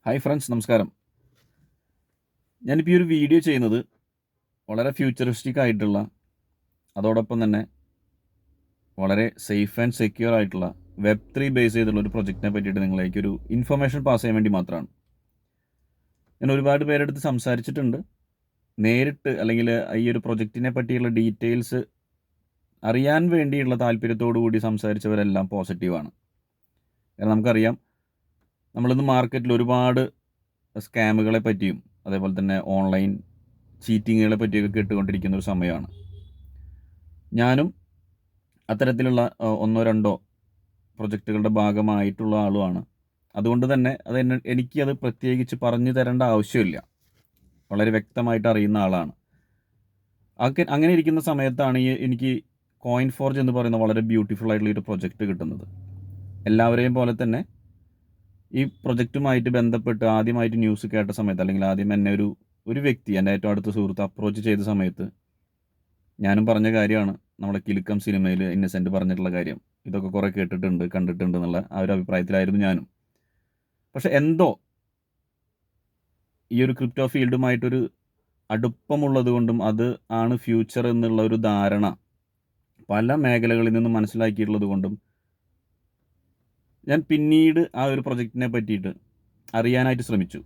Hi friends, നമസ്കാരം. ഞാനിപ്പോൾ ഈ ഒരു വീഡിയോ ചെയ്യുന്നത് വളരെ ഫ്യൂച്ചറിസ്റ്റിക് ആയിട്ടുള്ള, അതോടൊപ്പം തന്നെ വളരെ സേഫ് ആൻഡ് സെക്യൂർ ആയിട്ടുള്ള Web3 ബേസ് ചെയ്തുള്ള ഒരു പ്രൊജക്റ്റിനെ പറ്റിയിട്ട് നിങ്ങളിലേക്ക് ഒരു ഇൻഫർമേഷൻ പാസ് ചെയ്യാൻ വേണ്ടി മാത്രമാണ്. ഞാൻ ഒരുപാട് പേരെടുത്ത് സംസാരിച്ചിട്ടുണ്ട്. നേരിട്ട് അല്ലെങ്കിൽ ഈ ഒരു പ്രൊജക്റ്റിനെ പറ്റിയുള്ള ഡീറ്റെയിൽസ് അറിയാൻ വേണ്ടിയുള്ള താല്പര്യത്തോടു കൂടി സംസാരിച്ചവരെല്ലാം പോസിറ്റീവാണ്. കാരണം നമുക്കറിയാം, നമ്മളിന്ന് മാർക്കറ്റിൽ ഒരുപാട് സ്കാമുകളെ പറ്റിയും അതേപോലെ തന്നെ ഓൺലൈൻ ചീറ്റിങ്ങുകളെ പറ്റിയൊക്കെ കേട്ടുകൊണ്ടിരിക്കുന്ന ഒരു സമയമാണ്. ഞാനും അത്തരത്തിലുള്ള ഒന്നോ രണ്ടോ പ്രൊജക്റ്റുകളുടെ ഭാഗമായിട്ടുള്ള ആളുമാണ്. അതുകൊണ്ട് തന്നെ എനിക്കത് പ്രത്യേകിച്ച് പറഞ്ഞു തരേണ്ട ആവശ്യമില്ല. വളരെ വ്യക്തമായിട്ട് അറിയുന്ന ആളാണ്. അങ്ങനെ ഇരിക്കുന്ന സമയത്താണ് എനിക്ക് കോയിൻ ഫോർജ് എന്ന് പറയുന്ന വളരെ ബ്യൂട്ടിഫുൾ ആയിട്ടുള്ള ഒരു പ്രൊജക്റ്റ് കിട്ടുന്നത്. എല്ലാവരെയും പോലെ തന്നെ ഈ പ്രൊജക്റ്റുമായിട്ട് ബന്ധപ്പെട്ട് ആദ്യമായിട്ട് ന്യൂസ് കേട്ട സമയത്ത്, അല്ലെങ്കിൽ ആദ്യം എന്നെ ഒരു വ്യക്തി, എൻ്റെ ഏറ്റവും അടുത്ത സുഹൃത്ത് അപ്രോച്ച് ചെയ്ത സമയത്ത് ഞാനും പറഞ്ഞ കാര്യമാണ് നമ്മുടെ കിലുക്കം സിനിമയിൽ ഇന്നസെൻ്റ് പറഞ്ഞിട്ടുള്ള കാര്യം. ഇതൊക്കെ കുറേ കേട്ടിട്ടുണ്ട്, കണ്ടിട്ടുണ്ട് എന്നുള്ള ആ ഒരു അഭിപ്രായത്തിലായിരുന്നു ഞാനും. പക്ഷെ എന്തോ ഈ ഒരു ക്രിപ്റ്റോ ഫീൽഡുമായിട്ടൊരു അടുപ്പമുള്ളത് കൊണ്ടും അത് ആണ് ഫ്യൂച്ചർ എന്നുള്ള ഒരു ധാരണ പല മേഖലകളിൽ നിന്നും മനസ്സിലാക്കിയിട്ടുള്ളത് കൊണ്ടും ഞാൻ പിന്നീട് ആ ഒരു പ്രൊജക്റ്റിനെ പറ്റിയിട്ട് അറിയാനായിട്ട് ശ്രമിച്ചു.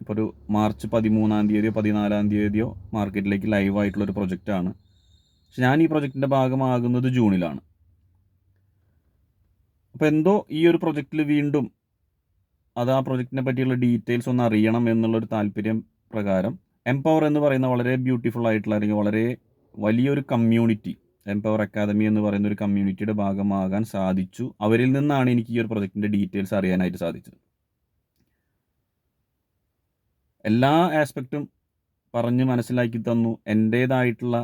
ഇപ്പോൾ ഒരു മാർച്ച് 13-ാം തീയതിയോ 14-ാം തീയതിയോ മാർക്കറ്റിലേക്ക് ലൈവായിട്ടുള്ളൊരു പ്രൊജക്റ്റാണ്. പക്ഷെ ഞാൻ ഈ പ്രൊജക്റ്റിൻ്റെ ഭാഗമാകുന്നത് ജൂണിലാണ്. അപ്പോൾ എന്തോ ഈ ഒരു പ്രൊജക്റ്റിൽ വീണ്ടും ആ പ്രൊജക്റ്റിനെ പറ്റിയുള്ള ഡീറ്റെയിൽസ് ഒന്ന് അറിയണം എന്നുള്ളൊരു താല്പര്യം പ്രകാരം എംപവർ എന്ന് പറയുന്ന വളരെ ബ്യൂട്ടിഫുൾ ആയിട്ടുള്ള, അല്ലെങ്കിൽ വളരെ വലിയൊരു കമ്മ്യൂണിറ്റി, എംപവർ അക്കാദമി എന്ന് പറയുന്ന ഒരു കമ്മ്യൂണിറ്റിയുടെ ഭാഗമാകാൻ സാധിച്ചു. അവരിൽ നിന്നാണ് എനിക്ക് ഈ ഒരു പ്രൊജക്റ്റിൻ്റെ ഡീറ്റെയിൽസ് അറിയാനായിട്ട് സാധിച്ചത്. എല്ലാ ആസ്പെക്റ്റും പറഞ്ഞ് മനസ്സിലാക്കി തന്നു. എൻ്റേതായിട്ടുള്ള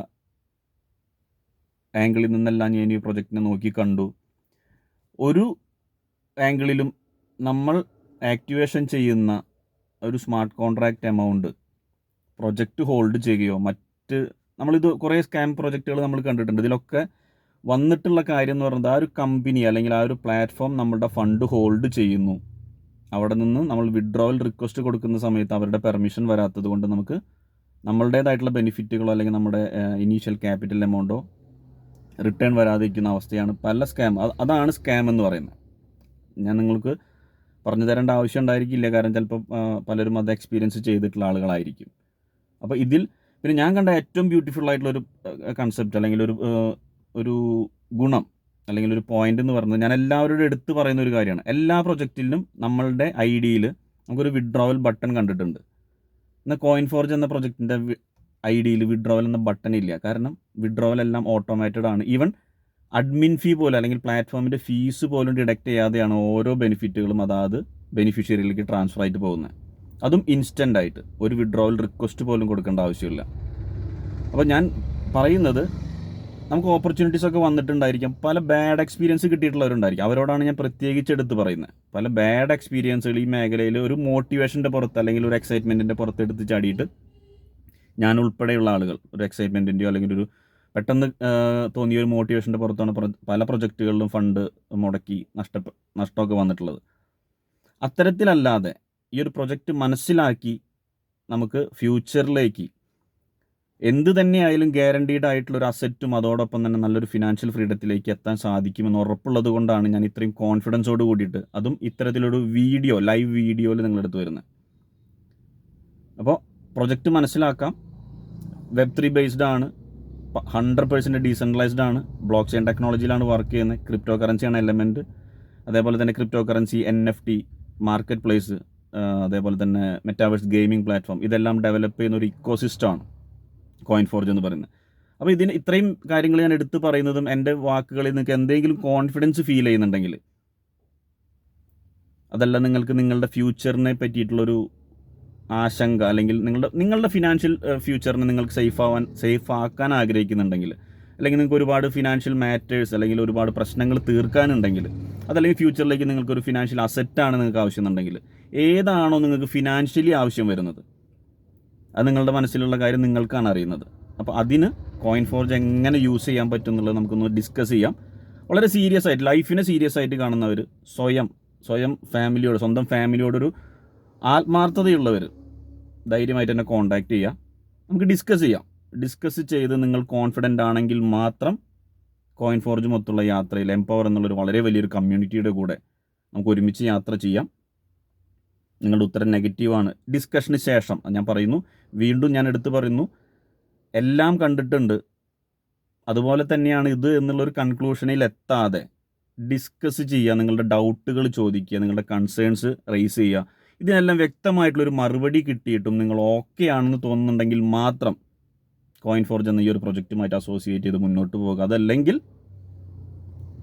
ആംഗിളിൽ നിന്നെല്ലാം ഞാൻ ഈ പ്രൊജക്റ്റിനെ നോക്കി കണ്ടു. ഒരു ആംഗിളിലും നമ്മൾ ആക്ടിവേഷൻ ചെയ്യുന്ന ഒരു smart contract amount project hold ചെയ്യുകയോ നമ്മളിത് കുറേ സ്കാം പ്രൊജക്റ്റുകൾ നമ്മൾ കണ്ടിട്ടുണ്ട്. ഇതിലൊക്കെ വന്നിട്ടുള്ള കാര്യം എന്ന് പറയുന്നത്, ആ ഒരു കമ്പനി അല്ലെങ്കിൽ ആ ഒരു പ്ലാറ്റ്ഫോം നമ്മളുടെ ഫണ്ട് ഹോൾഡ് ചെയ്യുന്നു. അവിടെ നിന്ന് നമ്മൾ വിഡ്രോവൽ റിക്വസ്റ്റ് കൊടുക്കുന്ന സമയത്ത് അവരുടെ പെർമിഷൻ വരാത്തത് കൊണ്ട് നമുക്ക് നമ്മളുടേതായിട്ടുള്ള ബെനിഫിറ്റുകളോ അല്ലെങ്കിൽ നമ്മുടെ ഇനീഷ്യൽ ക്യാപിറ്റൽ എമൗണ്ടോ റിട്ടേൺ വരാതിരിക്കുന്ന അവസ്ഥയാണ് പല സ്കാം. അതാണ് സ്കാം എന്ന് പറയുന്നത്. ഞാൻ നിങ്ങൾക്ക് പറഞ്ഞു തരേണ്ട ആവശ്യം ഉണ്ടായിരിക്കില്ല, കാരണം ചിലപ്പോൾ പലരും അത് എക്സ്പീരിയൻസ് ചെയ്തിട്ടുള്ള ആളുകളായിരിക്കും. അപ്പോൾ പിന്നെ ഞാൻ കണ്ട ഏറ്റവും ബ്യൂട്ടിഫുൾ ആയിട്ടുള്ളൊരു കൺസെപ്റ്റ്, അല്ലെങ്കിൽ ഒരു ഗുണം, അല്ലെങ്കിൽ ഒരു പോയിന്റ് എന്ന് പറയുന്നത്, ഞാൻ എല്ലാവരോടും എടുത്ത് പറയുന്ന ഒരു കാര്യമാണ്. എല്ലാ പ്രൊജക്റ്റിലും നമ്മളുടെ ഐഡിയിൽ നമുക്കൊരു വിഡ്രോവൽ ബട്ടൺ കണ്ടിട്ടുണ്ട്. എന്നാൽ കോയിൻ ഫോർജ് എന്ന പ്രൊജക്റ്റിൻ്റെ ഐഡിയിൽ വിഡ്രോവൽ എന്ന ബട്ടൺ ഇല്ല. കാരണം വിഡ്രോവൽ എല്ലാം ഓട്ടോമാറ്റഡ് ആണ്. ഈവൻ അഡ്മിൻ ഫീ പോലെ, അല്ലെങ്കിൽ പ്ലാറ്റ്ഫോമിൻ്റെ ഫീസ് പോലും ഡിഡക്റ്റ് ചെയ്യാതെയാണ് ഓരോ ബെനിഫിറ്റുകളും അതാത് ബെനിഫിഷ്യറിയിലേക്ക് ട്രാൻസ്ഫർ ആയിട്ട് പോകുന്നത്. അതും ഇൻസ്റ്റൻ്റ് ആയിട്ട്, ഒരു വിഡ്രോവൽ റിക്വസ്റ്റ് പോലും കൊടുക്കേണ്ട ആവശ്യമില്ല. അപ്പോൾ ഞാൻ പറയുന്നത്, നമുക്ക് ഓപ്പർച്യൂണിറ്റീസ് ഒക്കെ വന്നിട്ടുണ്ടായിരിക്കാം, പല ബാഡ് എക്സ്പീരിയൻസ് കിട്ടിയിട്ടുള്ളവരുണ്ടായിരിക്കും. അവരോടാണ് ഞാൻ പ്രത്യേകിച്ച് എടുത്ത് പറയുന്നത്. പല ബാഡ് എക്സ്പീരിയൻസുകൾ ഈ മേഖലയിൽ ഒരു മോട്ടിവേഷൻ്റെ പുറത്ത്, അല്ലെങ്കിൽ ഒരു എക്സൈറ്റ്മെൻറ്റിൻ്റെ പുറത്ത് എടുത്ത് ചാടിയിട്ട് ഞാൻ ഉൾപ്പെടെയുള്ള ആളുകൾ ഒരു എക്സൈറ്റ്മെൻറ്റിൻ്റെയോ അല്ലെങ്കിൽ ഒരു പെട്ടെന്ന് തോന്നിയ ഒരു മോട്ടിവേഷൻ്റെ പുറത്താണ് പല പ്രൊജക്റ്റുകളിലും ഫണ്ട് മുടക്കി നഷ്ടമൊക്കെ വന്നിട്ടുള്ളത്. അത്തരത്തിലല്ലാതെ ഈ ഒരു പ്രൊജക്റ്റ് മനസ്സിലാക്കി നമുക്ക് ഫ്യൂച്ചറിലേക്ക് എന്ത് തന്നെയായാലും ഗ്യാരണ്ടീഡ് ആയിട്ടുള്ളൊരു അസറ്റും അതോടൊപ്പം തന്നെ നല്ലൊരു ഫിനാൻഷ്യൽ ഫ്രീഡത്തിലേക്ക് എത്താൻ സാധിക്കുമെന്ന് ഉറപ്പുള്ളത് കൊണ്ടാണ് ഞാൻ ഇത്രയും കോൺഫിഡൻസോട് കൂടിയിട്ട്, അതും ഇത്തരത്തിലൊരു ലൈവ് വീഡിയോയിൽ നിങ്ങളെടുത്ത് വരുന്നത്. അപ്പോൾ പ്രൊജക്റ്റ് മനസ്സിലാക്കാം. Web3 ബേസ്ഡ് ആണ്, 100% ഡീസെൻട്രലൈസ്ഡ് ആണ്, ബ്ലോക്ക് ചെയിൻ ടെക്നോളജിയിലാണ് വർക്ക് ചെയ്യുന്നത്. ക്രിപ്റ്റോ കറൻസിയാണ് എലമെൻറ്റ്. അതേപോലെ തന്നെ crypto currency, NFT, market place, അതേപോലെ തന്നെ മെറ്റാവേഴ്സ് ഗെയിമിംഗ് പ്ലാറ്റ്ഫോം, ഇതെല്ലാം ഡെവലപ്പ് ചെയ്യുന്ന ഒരു ഇക്കോസിസ്റ്റമാണ് കോയിൻ ഫോർജ് എന്ന് പറയുന്നത്. അപ്പോൾ ഇത്രയും കാര്യങ്ങൾ ഞാൻ എടുത്ത് പറയുന്നതും, എൻ്റെ വാക്കുകളിൽ നിങ്ങൾക്ക് എന്തെങ്കിലും കോൺഫിഡൻസ് ഫീൽ ചെയ്യുന്നുണ്ടെങ്കിൽ, അതല്ല നിങ്ങൾക്ക് നിങ്ങളുടെ ഫ്യൂച്ചറിനെ പറ്റിയിട്ടുള്ളൊരു ആശങ്ക, അല്ലെങ്കിൽ നിങ്ങളുടെ ഫിനാൻഷ്യൽ ഫ്യൂച്ചറിനെ നിങ്ങൾക്ക് സേഫ് ആക്കാൻ ആഗ്രഹിക്കുന്നുണ്ടെങ്കിൽ, അല്ലെങ്കിൽ നിങ്ങൾക്ക് ഒരുപാട് ഫിനാൻഷ്യൽ മാറ്റേഴ്സ് അല്ലെങ്കിൽ ഒരുപാട് പ്രശ്നങ്ങൾ തീർക്കാനുണ്ടെങ്കിൽ, അതല്ലെങ്കിൽ ഫ്യൂച്ചറിലേക്ക് നിങ്ങൾക്കൊരു ഫിനാൻഷ്യൽ അസറ്റാണ് നിങ്ങൾക്ക് ആവശ്യമുണ്ടെങ്കിൽ, ഏതാണോ നിങ്ങൾക്ക് ഫിനാൻഷ്യലി ആവശ്യം വരുന്നത്, അത് നിങ്ങളുടെ മനസ്സിലുള്ള കാര്യം നിങ്ങൾക്കാണ് അറിയുന്നത്. അപ്പോൾ അതിന് കോയിൻ ഫോർജ് എങ്ങനെ യൂസ് ചെയ്യാൻ പറ്റും എന്നുള്ളത് നമുക്കൊന്ന് ഡിസ്കസ് ചെയ്യാം. വളരെ സീരിയസ് ആയിട്ട്, ലൈഫിനെ സീരിയസ് ആയിട്ട് കാണുന്നവർ സ്വന്തം ഫാമിലിയോടൊരു ആത്മാർത്ഥതയുള്ളവർ ധൈര്യമായിട്ട് എന്നെ കോൺടാക്റ്റ് ചെയ്യുക. നമുക്ക് ഡിസ്കസ് ചെയ്യാം. ഡിസ്കസ് ചെയ്ത് നിങ്ങൾ കോൺഫിഡൻ്റ് ആണെങ്കിൽ മാത്രം കോയിൻ ഫോർജ് മൊത്തമുള്ള യാത്രയിൽ എംപവർ എന്നുള്ളൊരു വളരെ വലിയൊരു കമ്മ്യൂണിറ്റിയുടെ കൂടെ നമുക്ക് ഒരുമിച്ച് യാത്ര ചെയ്യാം. നിങ്ങളുടെ ഉത്തരം നെഗറ്റീവാണ്. ഡിസ്കഷന് ശേഷം ഞാൻ പറയുന്നു, വീണ്ടും ഞാൻ എടുത്തു പറയുന്നു, എല്ലാം കണ്ടിട്ടുണ്ട് അതുപോലെ തന്നെയാണ് ഇത് എന്നുള്ളൊരു കൺക്ലൂഷനിൽ എത്താതെ ഡിസ്കസ് ചെയ്യുക, നിങ്ങളുടെ ഡൗട്ടുകൾ ചോദിക്കുക, നിങ്ങളുടെ കൺസേൺസ് റേസ് ചെയ്യുക. ഇതിനെല്ലാം വ്യക്തമായിട്ടുള്ളൊരു മറുപടി കിട്ടിയിട്ടും നിങ്ങൾ ഓക്കെ ആണെന്ന് തോന്നുന്നുണ്ടെങ്കിൽ മാത്രം കോയിൻ ഫോർജ് എന്ന ഈ ഒരു പ്രൊജക്റ്റുമായിട്ട് അസോസിയേറ്റ് ചെയ്ത് മുന്നോട്ട് പോകുക. അതല്ലെങ്കിൽ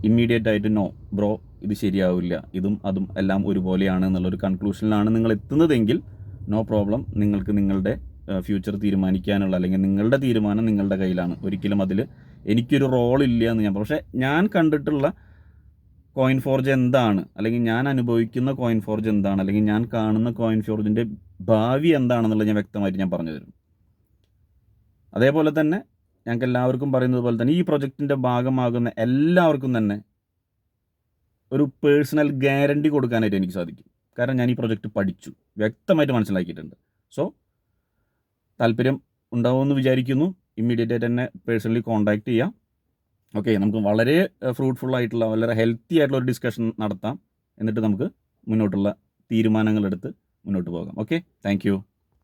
ഇമ്മീഡിയറ്റ് ആയിട്ട് നോ ബ്രോ, ഇത് ശരിയാവില്ല, ഇതും അതും എല്ലാം ഒരുപോലെയാണ് എന്നുള്ളൊരു കൺക്ലൂഷനിലാണ് നിങ്ങൾ എത്തുന്നതെങ്കിൽ നോ പ്രോബ്ലം. നിങ്ങൾക്ക് നിങ്ങളുടെ ഫ്യൂച്ചർ തീരുമാനിക്കാനുള്ള, അല്ലെങ്കിൽ നിങ്ങളുടെ തീരുമാനം നിങ്ങളുടെ കയ്യിലാണ്. ഒരിക്കലും അതിൽ എനിക്കൊരു റോളില്ല എന്ന് ഞാൻ, പക്ഷേ ഞാൻ കണ്ടിട്ടുള്ള കോയിൻ ഫോർജ് എന്താണ്, അല്ലെങ്കിൽ ഞാൻ അനുഭവിക്കുന്ന കോയിൻ ഫോർജ് എന്താണ്, അല്ലെങ്കിൽ ഞാൻ കാണുന്ന കോയിൻ ഫോർജിൻ്റെ ഭാവി എന്താണെന്നുള്ളത് ഞാൻ വ്യക്തമായിട്ട് ഞാൻ പറഞ്ഞു തരും. അതേപോലെ തന്നെ ഞങ്ങൾക്ക് എല്ലാവർക്കും പറയുന്നത് പോലെ തന്നെ ഈ പ്രൊജക്റ്റിൻ്റെ ഭാഗമാകുന്ന എല്ലാവർക്കും തന്നെ ഒരു പേഴ്സണൽ ഗ്യാരണ്ടി കൊടുക്കാനായിട്ട് എനിക്ക് സാധിക്കും. കാരണം ഞാൻ ഈ പ്രൊജക്റ്റ് പഠിച്ചു, വ്യക്തമായിട്ട് മനസ്സിലാക്കിയിട്ടുണ്ട്. സോ താല്പര്യം ഉണ്ടാവുമെന്ന് വിചാരിക്കുന്നു. ഇമ്മീഡിയറ്റ് ആയിട്ട് തന്നെ പേഴ്സണലി കോൺടാക്റ്റ് ചെയ്യാം. ഓക്കെ, നമുക്ക് വളരെ ഫ്രൂട്ട്ഫുൾ ആയിട്ടുള്ള, വളരെ ഹെൽത്തി ആയിട്ടുള്ള ഒരു ഡിസ്കഷൻ നടത്താം. എന്നിട്ട് നമുക്ക് മുന്നോട്ടുള്ള തീരുമാനങ്ങളെടുത്ത് മുന്നോട്ട് പോകാം. Okay, thank you.